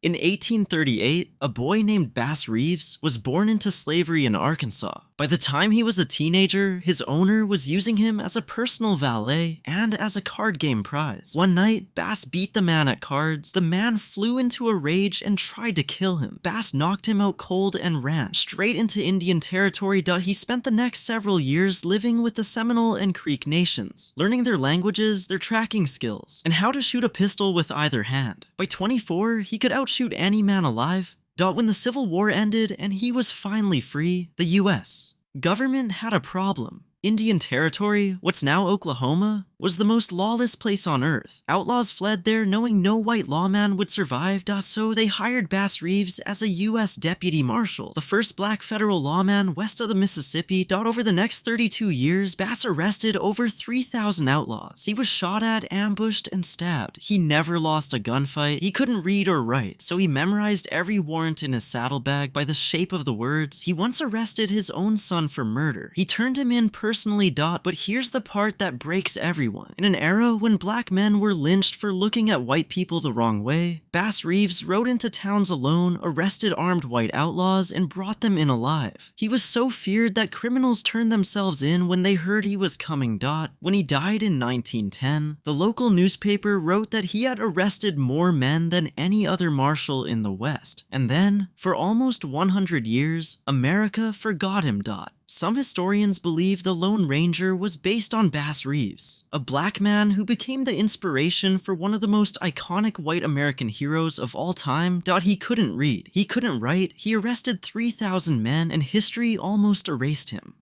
In 1838, a boy named Bass Reeves was born into slavery in Arkansas. By the time he was a teenager, his owner was using him as a personal valet and as a card game prize. One night, Bass beat the man at cards. The man flew into a rage and tried to kill him. Bass knocked him out cold and ran straight into Indian territory. He spent the next several years living with the Seminole and Creek nations, learning their languages, their tracking skills, and how to shoot a pistol with either hand. By 24, he could outshoot any man alive. When the Civil War ended and he was finally free, the US government had a problem. Indian Territory, what's now Oklahoma, was the most lawless place on earth. Outlaws fled there knowing no white lawman would survive, so they hired Bass Reeves as a US deputy marshal, the first black federal lawman west of the Mississippi. Over the next 32 years, Bass arrested over 3,000 outlaws. He was shot at, ambushed, and stabbed. He never lost a gunfight. He couldn't read or write, so he memorized every warrant in his saddlebag by the shape of the words. He once arrested his own son for murder. He turned him in personally. But here's the part that breaks everyone. In an era when black men were lynched for looking at white people the wrong way, Bass Reeves rode into towns alone, arrested armed white outlaws, and brought them in alive. He was so feared that criminals turned themselves in when they heard he was coming. When he died in 1910, the local newspaper wrote that he had arrested more men than any other marshal in the West. And then, for almost 100 years, America forgot him. Some historians believe the Lone Ranger was based on Bass Reeves, a black man who became the inspiration for one of the most iconic white American heroes of all time. He couldn't read, he couldn't write, he arrested 3,000 men, and history almost erased him.